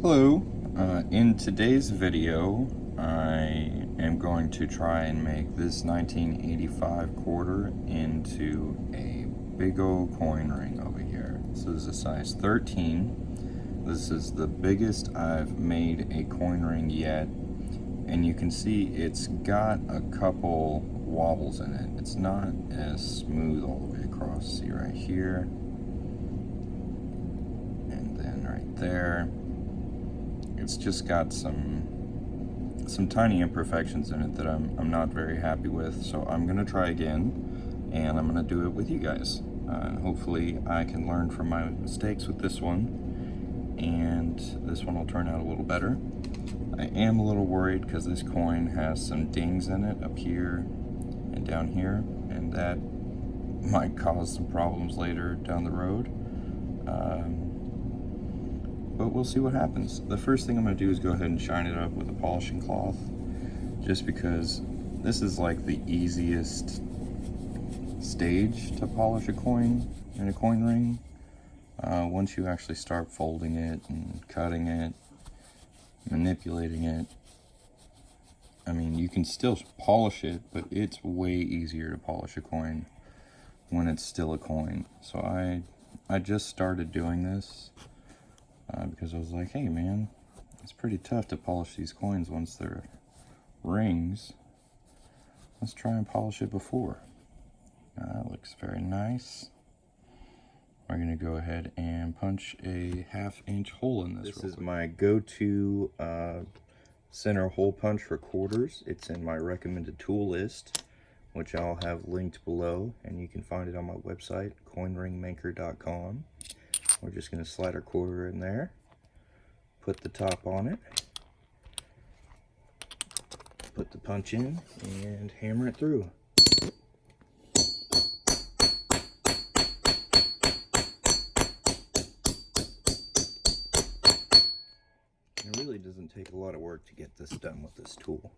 Hello, in today's video I am going to try and make this 1985 quarter into a big old coin ring over here. This is a size 13. This is the biggest I've made a coin ring yet, and you can see it's got a couple wobbles in it. It's not as smooth all the way across. See right here, and then right there. It's just got some tiny imperfections in it that I'm not very happy with, so I'm gonna try again, and I'm gonna do it with you guys. Hopefully I can learn from my mistakes with this one, and this one will turn out a little better. I am a little worried because this coin has some dings in it up here and down here, and that might cause some problems later down the road. But we'll see what happens. The first thing I'm going to do is go ahead and shine it up with a polishing cloth, just because this is like the easiest stage to polish a coin in a coin ring. Once you actually start folding it and cutting it, manipulating it, I mean, you can still polish it, but it's way easier to polish a coin when it's still a coin. So I just started doing this because I was like, hey man, it's pretty tough to polish these coins once they're rings. Let's try and polish it before. It looks very nice. We're gonna go ahead and punch a 1/2 inch hole in this. This is my go-to center hole punch for quarters. It's in my recommended tool list, which I'll have linked below, and you can find it on my website, coinringmaker.com. We're just going to slide our quarter in there, put the top on it, put the punch in, and hammer it through. It really doesn't take a lot of work to get this done with this tool.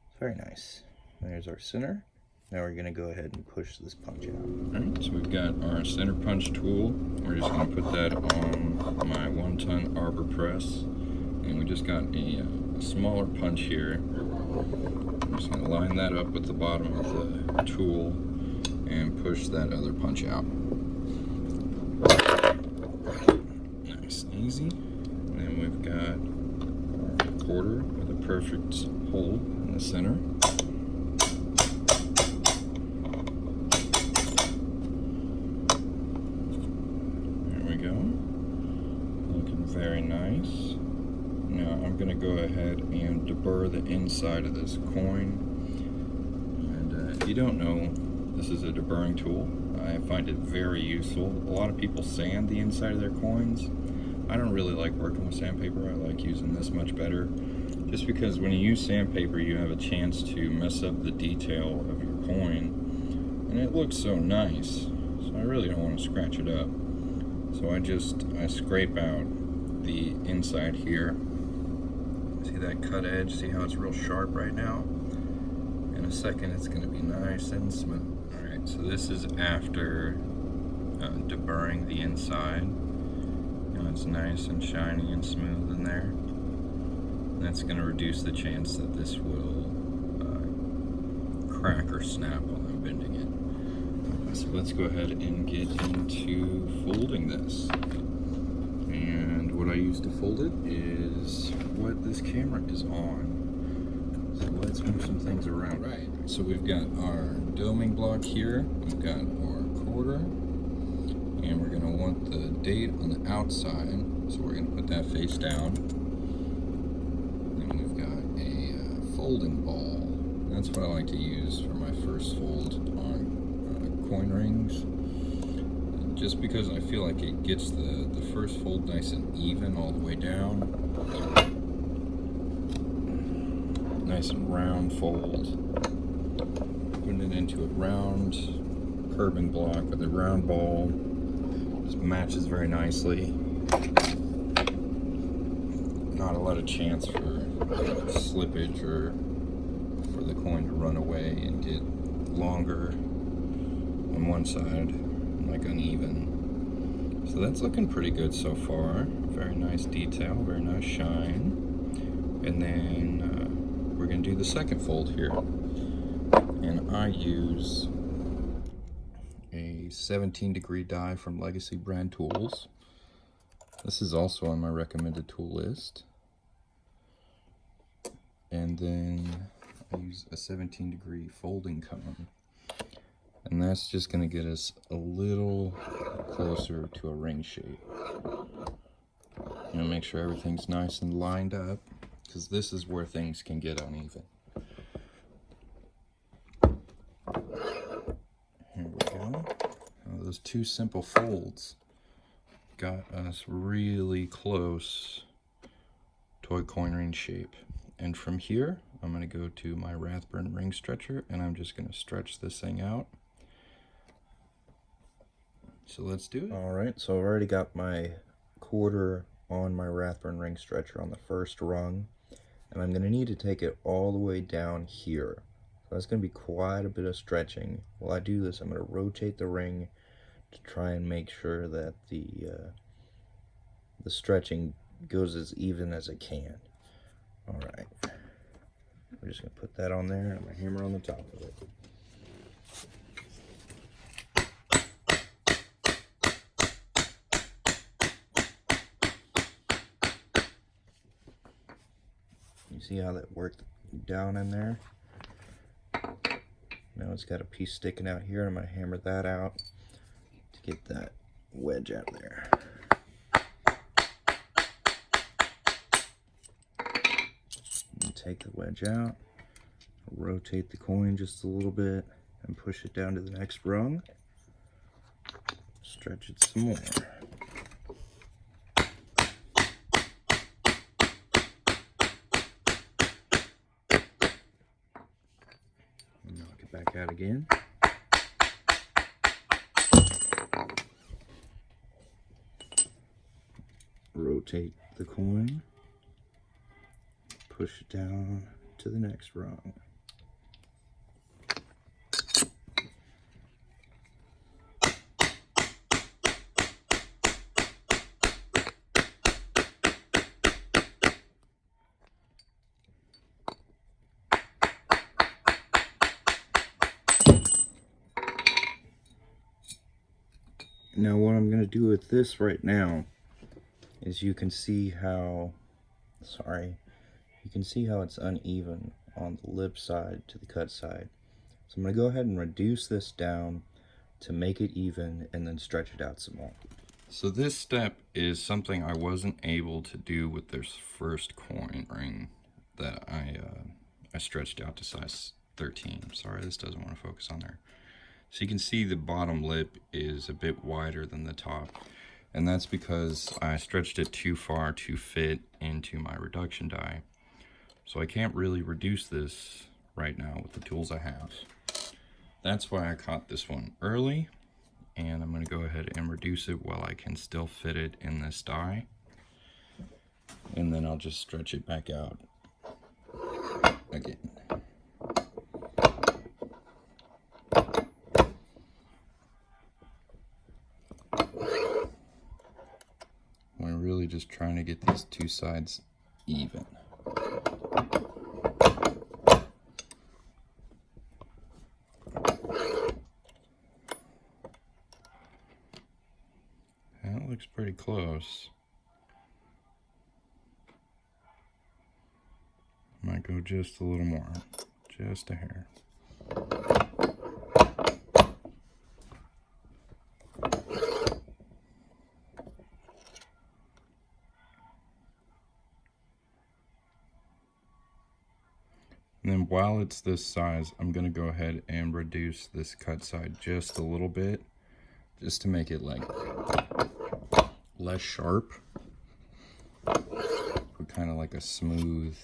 It's very nice. There's our center. Now we're going to go ahead and push this punch out. Alright, so we've got our center punch tool. We're just going to put that on my 1-ton arbor press. And we just got a smaller punch here. I'm just going to line that up with the bottom of the tool and push that other punch out. Nice and easy. And then we've got our quarter with a perfect hole in the center. Very nice. Now I'm going to go ahead and deburr the inside of this coin. And if you don't know, this is a deburring tool. I find it very useful. A lot of people sand the inside of their coins. I don't really like working with sandpaper. I like using this much better. Just because when you use sandpaper, you have a chance to mess up the detail of your coin. And it looks so nice. So I really don't want to scratch it up. So I scrape out the inside here. See that cut edge? See how it's real sharp right now? In a second it's going to be nice and smooth. Alright, so this is after deburring the inside. Now it's nice and shiny and smooth in there. That's going to reduce the chance that this will crack or snap while I'm bending it. So let's go ahead and get into folding this. And what I use to fold it is what this camera is on. So let's move some things around. Right, so we've got our doming block here, we've got our quarter, and we're gonna want the date on the outside, so we're gonna put that face down. And we've got a folding ball. That's what I like to use for my first fold on coin rings. Just because I feel like it gets the first fold nice and even all the way down. Nice and round fold. Putting it into a round curbing block with a round ball. Just matches very nicely. Not a lot of chance for slippage or for the coin to run away and get longer on one side, like uneven. So that's looking pretty good so far. Very nice detail, very nice shine. And then we're going to do the second fold here. And I use a 17-degree die from Legacy brand tools. This is also on my recommended tool list. And then I use a 17-degree folding cone. And that's just going to get us a little closer to a ring shape. You know, make sure everything's nice and lined up, because this is where things can get uneven. Here we go. Those two simple folds got us really close to a coin ring shape. And from here, I'm going to go to my Rathburn ring stretcher, and I'm just going to stretch this thing out. So let's do it. All right, so I've already got my quarter on my Rathburn ring stretcher on the first rung, and I'm going to need to take it all the way down here. So that's going to be quite a bit of stretching. While I do this, I'm going to rotate the ring to try and make sure that the stretching goes as even as it can. All right, we're just going to put that on there, and I'm going to hammer on the top of it. You see how that worked down in there? Now it's got a piece sticking out here. I'm going to hammer that out to get that wedge out there. And take the wedge out, rotate the coin just a little bit, and push it down to the next rung. Stretch it some more. Knock it back out again. Rotate the coin, push it down to the next rung. Now what I'm going to do with this right now is you can see how, you can see how it's uneven on the lip side to the cut side. So I'm going to go ahead and reduce this down to make it even, and then stretch it out some more. So this step is something I wasn't able to do with this first coin ring that I stretched out to size 13. I'm sorry, this doesn't want to focus on there. So you can see the bottom lip is a bit wider than the top, and that's because I stretched it too far to fit into my reduction die. So I can't really reduce this right now with the tools I have. That's why I caught this one early, and I'm going to go ahead and reduce it while I can still fit it in this die. And then I'll just stretch it back out again. We're really just trying to get these two sides even. That looks pretty close. Might go just a little more, just a hair. And then while it's this size, I'm going to go ahead and reduce this cut side just a little bit, just to make it like less sharp, but kind of like a smooth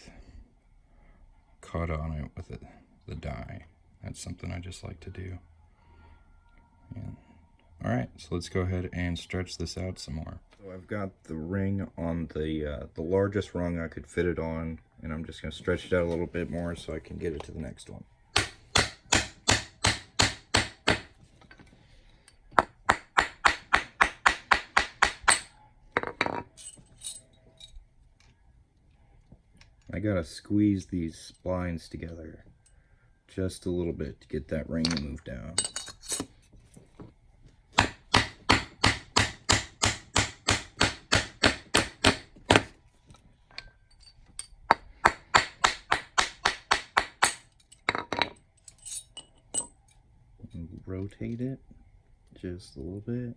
cut on it with the die. That's something I just like to do. And, all right, so let's go ahead and stretch this out some more. So I've got the ring on the largest rung I could fit it on, and I'm just going to stretch it out a little bit more so I can get it to the next one. I gotta squeeze these splines together just a little bit to get that ring to move down. Rotate it just a little bit.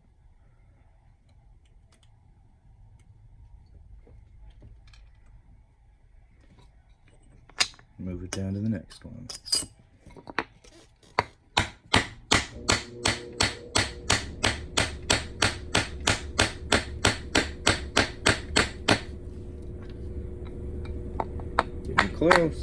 Move it down to the next one. Getting close.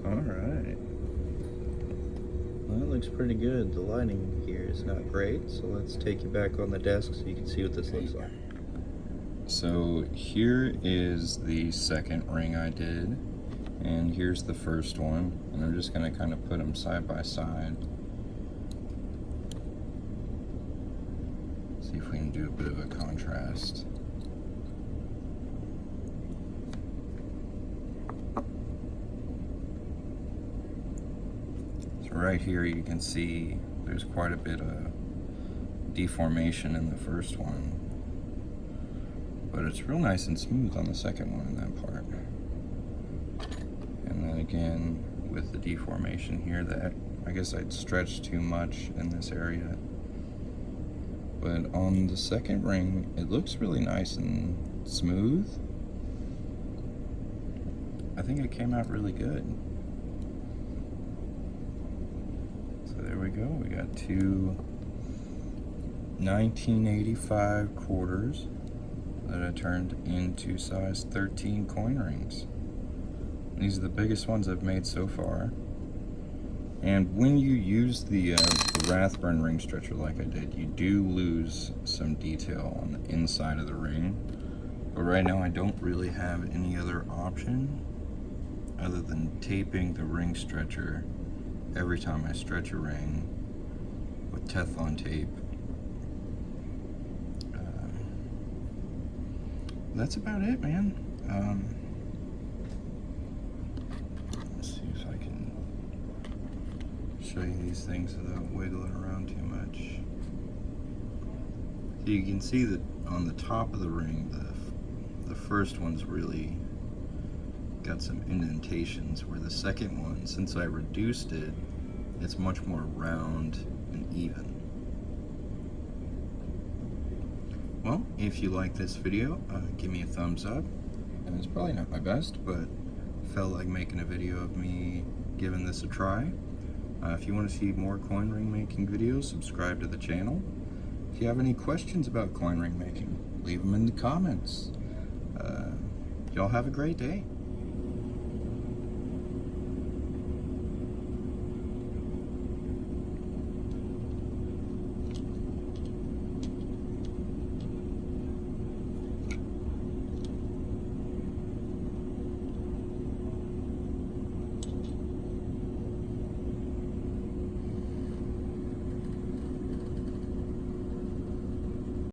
Alright. Well, that looks pretty good. The lighting here is not great, so let's take you back on the desk so you can see what this looks like. So here is the second ring I did, and here's the first one, and I'm just going to kind of put them side by side. See if we can do a bit of a contrast. Right here you can see there's quite a bit of deformation in the first one, but it's real nice and smooth on the second one in that part. And then again with the deformation here, that I guess I'd stretched too much in this area, but on the second ring it looks really nice and smooth. I think it came out really good. There we go, we got two 1985 quarters that I turned into size 13 coin rings. These are the biggest ones I've made so far. And when you use the Rathburn ring stretcher like I did, you do lose some detail on the inside of the ring. But right now I don't really have any other option other than taping the ring stretcher every time I stretch a ring with Teflon tape. That's about it, man. Let's see if I can show you these things without wiggling around too much. So you can see that on the top of the ring, the first one's really got some indentations, where the second one, since I reduced it, it's much more round and even. Well, if you like this video, give me a thumbs up. And it's probably not my best, but felt like making a video of me giving this a try. If you want to see more coin ring making videos, subscribe to the channel. If you have any questions about coin ring making, leave them in the comments. Y'all have a great day.